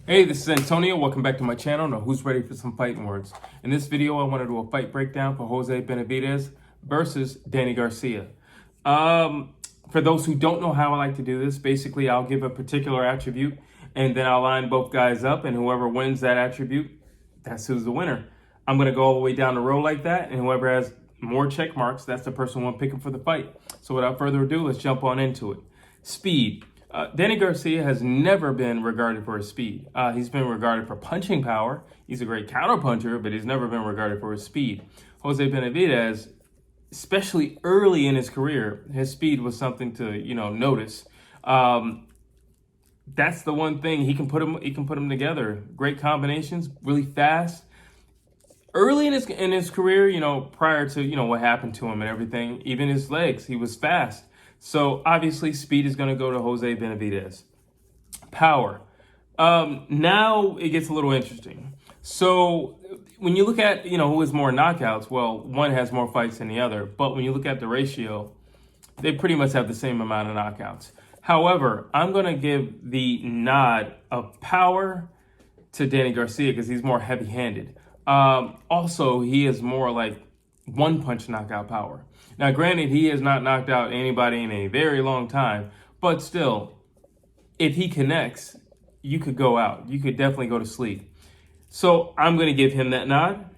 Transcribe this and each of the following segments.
Hey, this is Antonio. Welcome back to my channel. Now, who's ready for some fighting words? In this video, I want to do a fight breakdown for Jose Benavidez versus Danny Garcia. For those who don't know how I like to do this, basically I'll give a particular attribute and then I'll line both guys up, and whoever wins that attribute, that's who's the winner. I'm going to go all the way down the road like that, and whoever has more check marks, that's the person I'm picking for the fight. So without further ado, let's jump on into it. Speed. Danny Garcia has never been regarded for his speed. He's been regarded for punching power. He's a great counterpuncher, but he's never been regarded for his speed. Jose Benavidez, especially early in his career, his speed was something to notice. That's the one thing he can put them together. Great combinations, really fast. Early in his career, prior to what happened to him and everything, even his legs, he was fast. So obviously speed is going to go to Jose Benavidez. Power. Now it gets a little interesting. So when you look at, who has more knockouts, well, one has more fights than the other. But when you look at the ratio, they pretty much have the same amount of knockouts. However, I'm going to give the nod of power to Danny Garcia because he's more heavy-handed. Also, he is more like one-punch knockout power. Now, granted, he has not knocked out anybody in a very long time, but still, if he connects, you could go out. You could definitely go to sleep. So I'm going to give him that nod.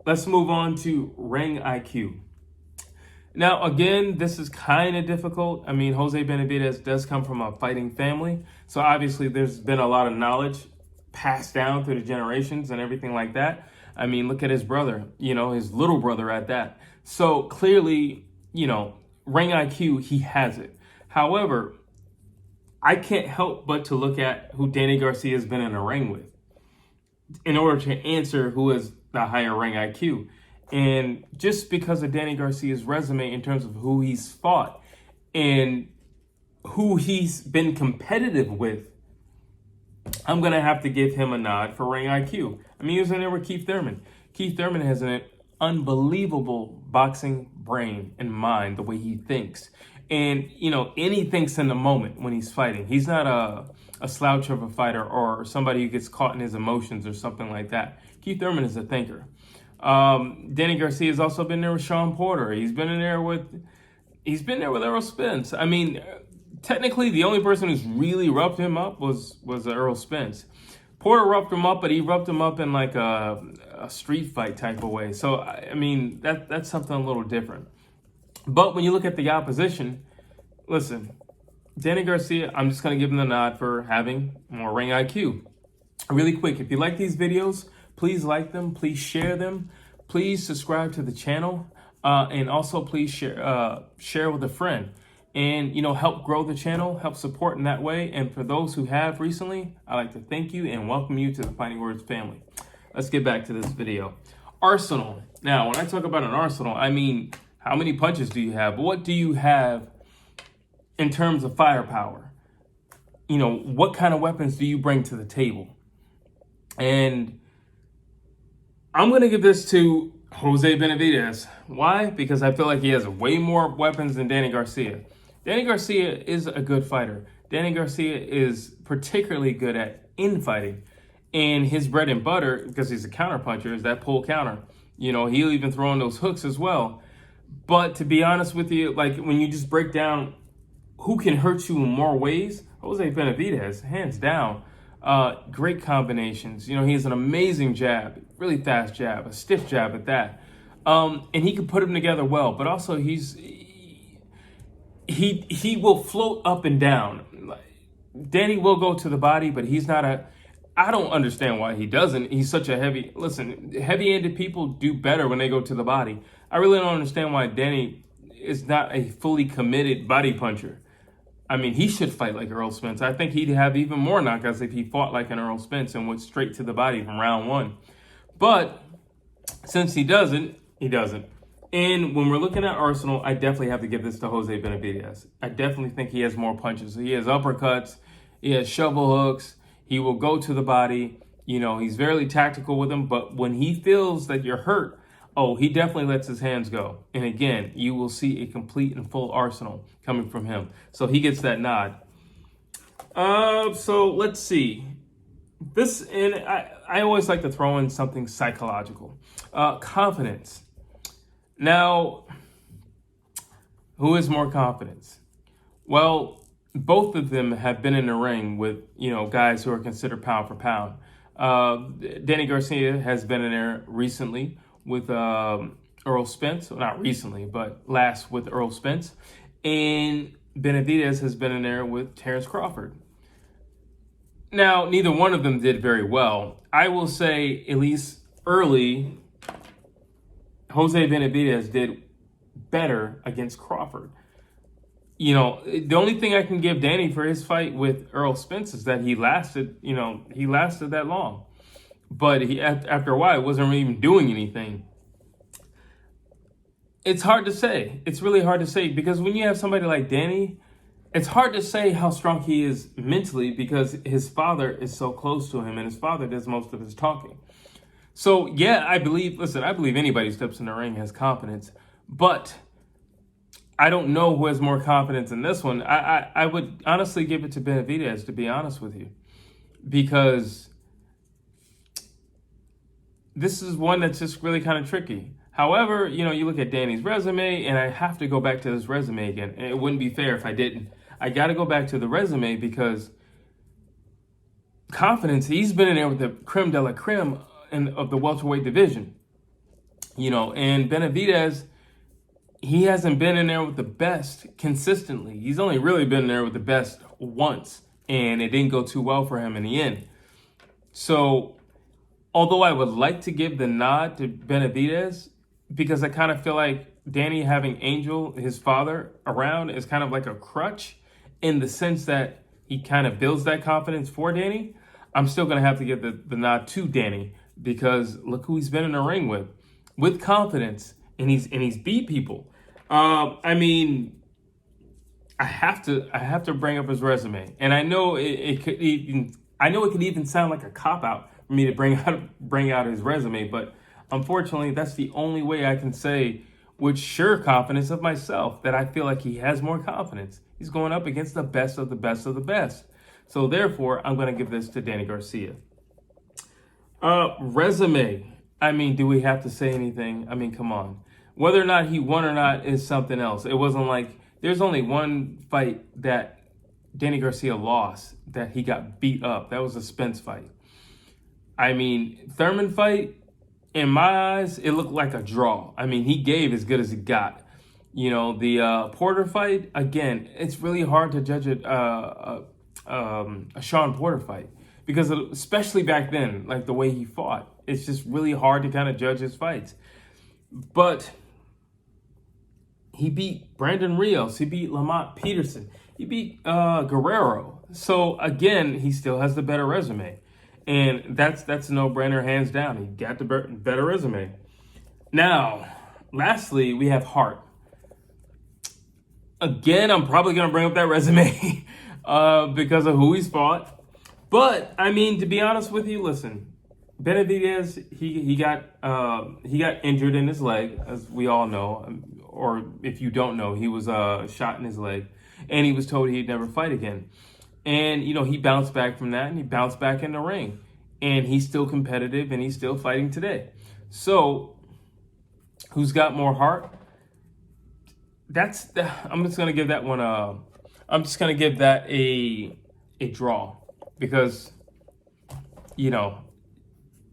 Let's move on to ring IQ. Now, again, this is kind of difficult. I mean, Jose Benavidez does come from a fighting family, so obviously there's been a lot of knowledge passed down through the generations and everything like that. I mean, look at his brother, his little brother at that. So clearly, ring IQ, he has it. However, I can't help but to look at who Danny Garcia has been in a ring with in order to answer who has the higher ring IQ. And just because of Danny Garcia's resume in terms of who he's fought and who he's been competitive with, I'm going to have to give him a nod for ring IQ. I mean, he was in there with Keith Thurman. Keith Thurman has an unbelievable boxing brain and mind, the way he thinks. And, and he thinks in the moment when he's fighting. He's not a slouch of a fighter or somebody who gets caught in his emotions or something like that. Keith Thurman is a thinker. Danny Garcia has also been there with Sean Porter. He's been there with Errol Spence. I mean, technically, the only person who's really roughed him up was Errol Spence. Porter roughed him up, but he roughed him up in like a street fight type of way. So, I mean, that's something a little different. But when you look at the opposition, listen, Danny Garcia, I'm just going to give him the nod for having more ring IQ. Really quick, if you like these videos, please like them, please share them, please subscribe to the channel, and also please share with a friend. And, help grow the channel, help support in that way. And for those who have recently, I'd like to thank you and welcome you to the Fighting Words family. Let's get back to this video. Arsenal. Now, when I talk about an arsenal, I mean, how many punches do you have? What do you have in terms of firepower? What kind of weapons do you bring to the table? And I'm going to give this to Jose Benavidez. Why? Because I feel like he has way more weapons than Danny Garcia. Danny Garcia is a good fighter. Danny Garcia is particularly good at infighting. And his bread and butter, because he's a counterpuncher, is that pull counter. He'll even throw in those hooks as well. But to be honest with you, like when you just break down who can hurt you in more ways, Jose Benavidez, hands down. Great combinations. He has an amazing jab, really fast jab, a stiff jab at that. And he can put them together well, but also he will float up and down. Danny will go to the body, but he's not I don't understand why he doesn't. He's such a heavy-handed people do better when they go to the body. I really don't understand why Danny is not a fully committed body puncher. I mean, he should fight like Errol Spence. I think he'd have even more knockouts if he fought like an Errol Spence and went straight to the body from round one. But since he doesn't, he doesn't. And when we're looking at Arsenal, I definitely have to give this to Jose Benavidez. I definitely think he has more punches. He has uppercuts. He has shovel hooks. He will go to the body. He's very tactical with them. But when he feels that you're hurt, he definitely lets his hands go. And again, you will see a complete and full arsenal coming from him. So he gets that nod. So let's see. This, and I always like to throw in something psychological. Confidence. Now, who is more confident? Well, both of them have been in the ring with, guys who are considered pound for pound. Danny Garcia has been in there recently with Earl Spence. Well, not recently, but last with Earl Spence. And Benavidez has been in there with Terrence Crawford. Now, neither one of them did very well. I will say, at least early, Jose Benavidez did better against Crawford. The only thing I can give Danny for his fight with Earl Spence is that he lasted that long. But after a while, he wasn't really even doing anything. It's hard to say. It's really hard to say because when you have somebody like Danny, it's hard to say how strong he is mentally because his father is so close to him and his father does most of his talking. So, yeah, I believe anybody who steps in the ring has confidence, but I don't know who has more confidence in this one. I would honestly give it to Benavidez, to be honest with you, because this is one that's just really kind of tricky. However, you look at Danny's resume, and I have to go back to this resume again. And it wouldn't be fair if I didn't. I got to go back to the resume because confidence, he's been in there with the creme de la creme of the welterweight division. And Benavidez, he hasn't been in there with the best consistently. He's only really been in there with the best once, and it didn't go too well for him in the end. So, although I would like to give the nod to Benavidez, because I kind of feel like Danny having Angel, his father, around is kind of like a crutch in the sense that he kind of builds that confidence for Danny, I'm still going to have to give the nod to Danny because look who he's been in the ring with confidence, and he's beat people. I have to bring up his resume, and I know it could even sound like a cop out for me to bring out his resume, but unfortunately, that's the only way I can say with sure confidence of myself that I feel like he has more confidence. He's going up against the best of the best of the best. So therefore, I'm going to give this to Danny Garcia. Resume. Do we have to say anything? Come on. Whether or not he won or not is something else. It wasn't like there's only one fight that Danny Garcia lost that he got beat up. That was a Spence fight. Thurman fight, in my eyes, it looked like a draw. He gave as good as he got. The Porter fight, again, it's really hard to judge a Sean Porter fight because especially back then, like the way he fought, it's just really hard to kind of judge his fights. But he beat Brandon Rios. He beat Lamont Peterson. He beat Guerrero. So, again, he still has the better resume. And that's a no-brainer, hands down. He got the better resume. Now, lastly, we have Hart. Again, I'm probably going to bring up that resume because of who he's fought. But, to be honest with you, listen, Benavidez, he got injured in his leg, as we all know. Or if you don't know, he was shot in his leg. And he was told he'd never fight again. And, he bounced back from that, and he bounced back in the ring. And he's still competitive, and he's still fighting today. So, who's got more heart? I'm just going to give that one I'm just going to give that a draw. Because,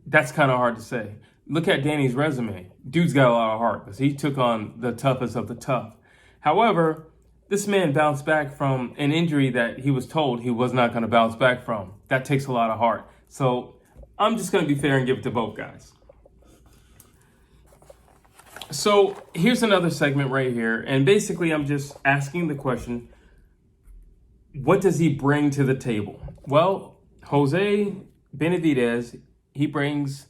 that's kind of hard to say. Look at Danny's resume. Dude's got a lot of heart because he took on the toughest of the tough. However, this man bounced back from an injury that he was told he was not going to bounce back from. That takes a lot of heart. So I'm just going to be fair and give it to both guys. So here's another segment right here. And basically, I'm just asking the question, what does he bring to the table? Well, Jose Benavidez, he brings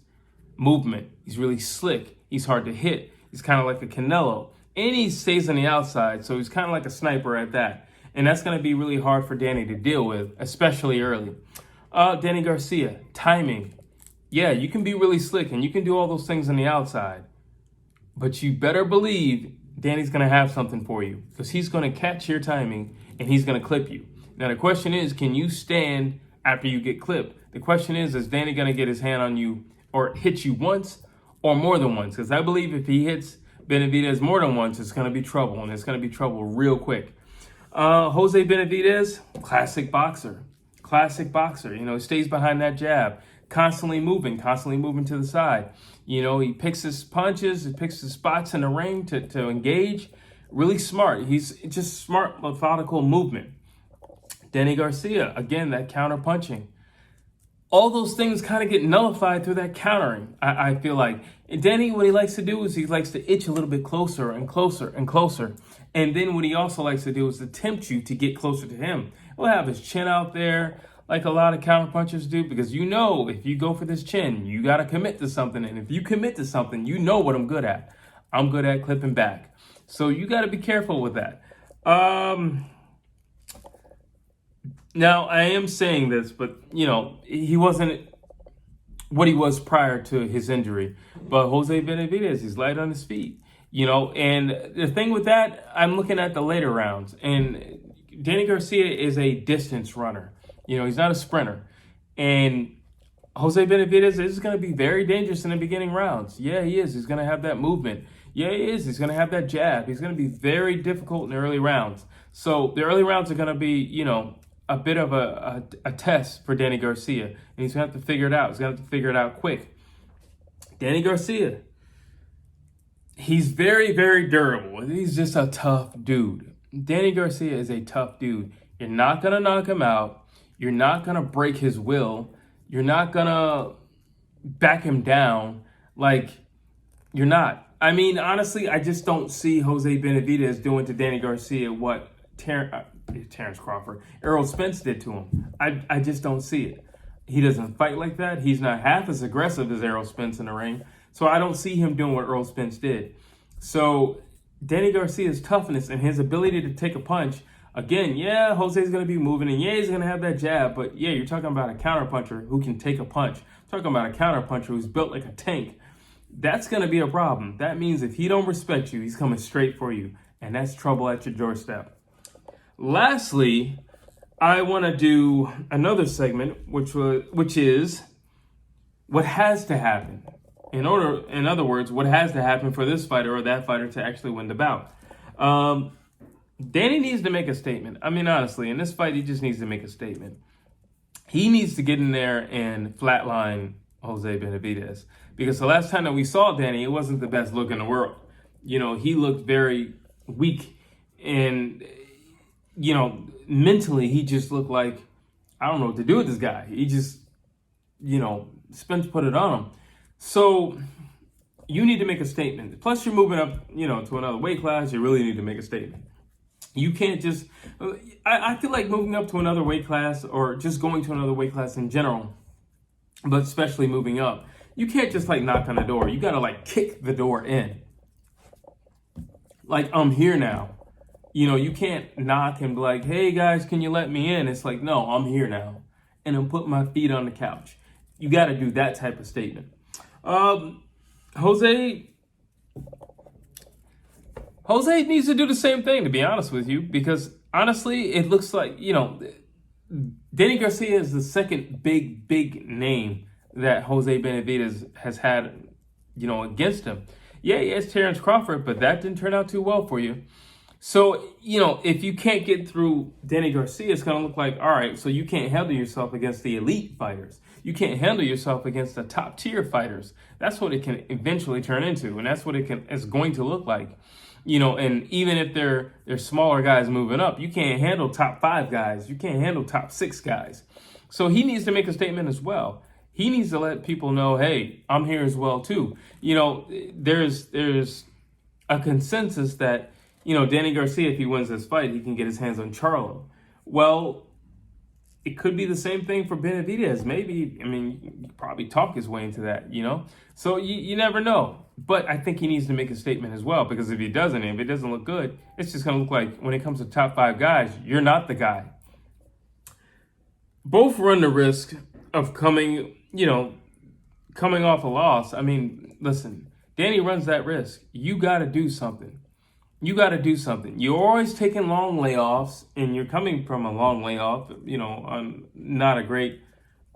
movement. He's really slick. He's hard to hit. He's kind of like a Canelo. And he stays on the outside, so he's kind of like a sniper at that. And that's going to be really hard for Danny to deal with, especially early. Danny Garcia, timing. Yeah, you can be really slick and you can do all those things on the outside. But you better believe Danny's going to have something for you because he's going to catch your timing and he's going to clip you. Now, the question is, can you stand after you get clipped. The question is Danny going to get his hand on you or hit you once or more than once? Because I believe if he hits Benavidez more than once, it's going to be trouble, and it's going to be trouble real quick. Jose Benavidez, classic boxer. Classic boxer. You know, he stays behind that jab, constantly moving to the side. You know, he picks his punches, he picks his spots in the ring to engage. Really smart. He's just smart, methodical movement. Danny Garcia, again, that counter punching. All those things kind of get nullified through that countering, I feel like. And Danny, what he likes to do is he likes to itch a little bit closer and closer and closer. And then what he also likes to do is to tempt you to get closer to him. He'll have his chin out there like a lot of counter punchers do, because you know if you go for this chin, you got to commit to something. And if you commit to something, you know what I'm good at. I'm good at clipping back. So you got to be careful with that. Now, I am saying this, but, you know, he wasn't what he was prior to his injury. But Jose Benavidez, he's light on his feet, you know. And the thing with that, I'm looking at the later rounds. And Danny Garcia is a distance runner. You know, he's not a sprinter. And Jose Benavidez is going to be very dangerous in the beginning rounds. Yeah, he is. He's going to have that movement. Yeah, he is. He's going to have that jab. He's going to be very difficult in the early rounds. So the early rounds are going to be, you know, a bit of a test for Danny Garcia. And he's going to have to figure it out. He's going to have to figure it out quick. Danny Garcia, he's very, very durable. He's just a tough dude. Danny Garcia is a tough dude. You're not going to knock him out. You're not going to break his will. You're not going to back him down. Like, you're not. I mean, honestly, I just don't see Jose Benavidez doing to Danny Garcia what Terrence Crawford, Errol Spence did to him. I just don't see it. He doesn't fight like that. He's not half as aggressive as Errol Spence in the ring. So I don't see him doing what Errol Spence did. So Danny Garcia's toughness and his ability to take a punch, again, yeah, Jose's going to be moving, and yeah, he's going to have that jab, but yeah, you're talking about a counterpuncher who can take a punch. Talking about a counterpuncher who's built like a tank. That's going to be a problem. That means if he don't respect you, he's coming straight for you, and that's trouble at your doorstep. Lastly, I want to do another segment, which is what has to happen. In other words, what has to happen for this fighter or that fighter to actually win the bout. Danny needs to make a statement. I mean, honestly, in this fight, he just needs to make a statement. He needs to get in there and flatline Jose Benavidez. Because the last time that we saw Danny, it wasn't the best look in the world. You know, he looked very weak, and, you know, mentally, he just looked like, I don't know what to do with this guy. He just, you know, Spence put it on him. So you need to make a statement. Plus, you're moving up, you know, to another weight class. You really need to make a statement. You can't just, I feel like moving up to another weight class, or just going to another weight class in general, but especially moving up, you can't just like knock on the door. You got to like kick the door in. Like, I'm here now. You know, you can't knock and be like, hey guys, can you let me in? It's like, no, I'm here now. And I'm putting my feet on the couch. You got to do that type of statement. Jose needs to do the same thing, to be honest with you, because honestly, it looks like, you know, Danny Garcia is the second big name that Jose Benavidez has had, you know, against him. Yeah, he has Terrence Crawford, but that didn't turn out too well for you. So, you know, if you can't get through Danny Garcia, it's going to look like, all right, so you can't handle yourself against the elite fighters. You can't handle yourself against the top tier fighters. That's what it can eventually turn into, and that's what it's going to look like. You know, and even if they're smaller guys moving up, you can't handle top 5 guys. You can't handle top 6 guys. So he needs to make a statement as well. He needs to let people know, hey, I'm here as well too. You know, there's a consensus that, you know, Danny Garcia, if he wins this fight, he can get his hands on Charlo. Well, it could be the same thing for Benavidez. Maybe, I mean, you could probably talk his way into that, you know? So you never know. But I think he needs to make a statement as well, because if he doesn't, if it doesn't look good, it's just going to look like when it comes to top 5 guys, you're not the guy. Both run the risk of coming off a loss. I mean, listen, Danny runs that risk. You got to do something. you got to do something. You're always taking long layoffs, and you're coming from a long layoff, on not a great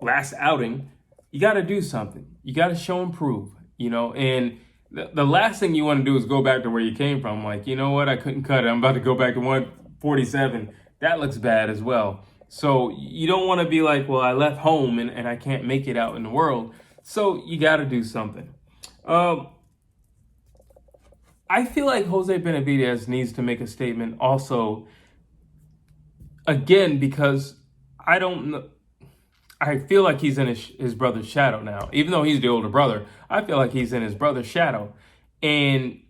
last outing. You got to do something. You got to show and prove, and the last thing you want to do is go back to where you came from. Like, you know what? I couldn't cut it. I'm about to go back to 147. That looks bad as well. So you don't want to be like, well, I left home and I can't make it out in the world. So you got to do something. I feel like Jose Benavidez needs to make a statement also, again, because I don't know. I feel like he's in his brother's shadow now. Even though he's the older brother, I feel like he's in his brother's shadow. And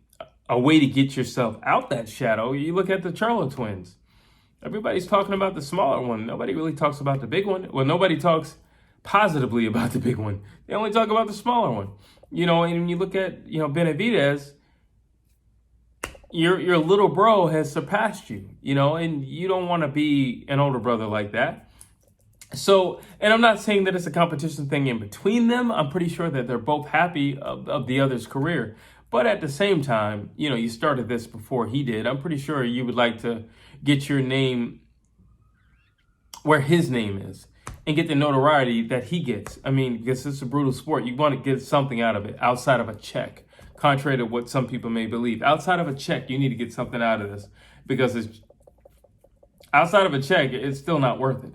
a way to get yourself out that shadow, you look at the Charlo twins. Everybody's talking about the smaller one. Nobody really talks about the big one. Well, nobody talks positively about the big one. They only talk about the smaller one. And when you look at, Benavidez, your little bro has surpassed you, and you don't want to be an older brother like that. So, and I'm not saying that it's a competition thing in between them. I'm pretty sure that they're both happy of the other's career. But at the same time, you started this before he did. I'm pretty sure you would like to get your name where his name is and get the notoriety that he gets. I mean, because it's a brutal sport. You want to get something out of it outside of a check, contrary to what some people may believe. Outside of a check, you need to get something out of this, because it's outside of a check, it's still not worth it.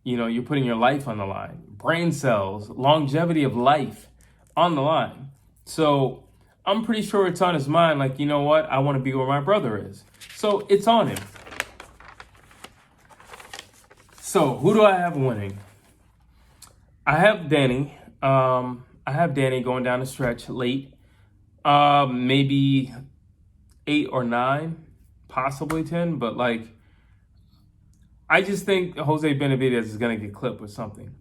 You're putting your life on the line, brain cells, longevity of life on the line. So I'm pretty sure it's on his mind. Like, you know what? I want to be where my brother is. So it's on him. So who do I have winning? I have Danny. I have Danny going down the stretch late. Maybe 8 or 9, possibly 10. But I just think Jose Benavidez is going to get clipped with something.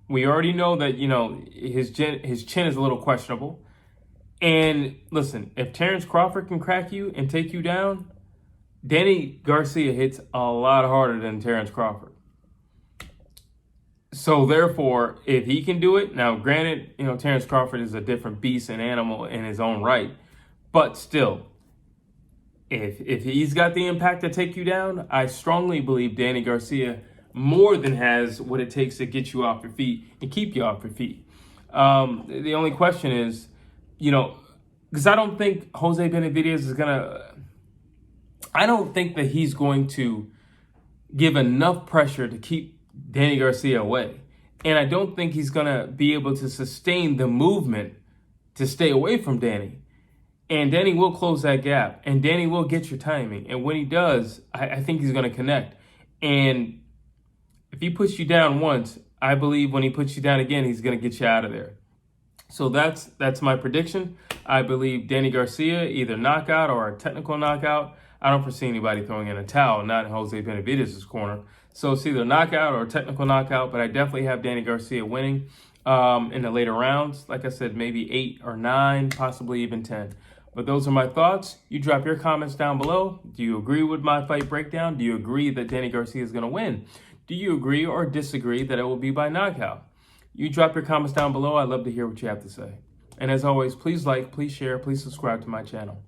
We already know that, his chin is a little questionable. And listen, if Terrence Crawford can crack you and take you down, Danny Garcia hits a lot harder than Terrence Crawford. So therefore, if he can do it, now granted, Terrence Crawford is a different beast and animal in his own right, but still, if he's got the impact to take you down, I strongly believe Danny Garcia more than has what it takes to get you off your feet and keep you off your feet. The only question is, because I don't think Jose Benavidez is I don't think that he's going to give enough pressure to keep Danny Garcia away. And I don't think he's going to be able to sustain the movement to stay away from Danny. And Danny will close that gap. And Danny will get your timing. And when he does, I think he's going to connect. And if he puts you down once, I believe when he puts you down again, he's going to get you out of there. So that's my prediction. I believe Danny Garcia, either knockout or a technical knockout. I don't foresee anybody throwing in a towel, not in Jose Benavidez's corner. So it's either knockout or a technical knockout, but I definitely have Danny Garcia winning in the later rounds. Like I said, maybe 8 or 9, possibly even 10. But those are my thoughts. You drop your comments down below. Do you agree with my fight breakdown? Do you agree that Danny Garcia is going to win? Do you agree or disagree that it will be by knockout? You drop your comments down below. I'd love to hear what you have to say. And as always, please like, please share, please subscribe to my channel.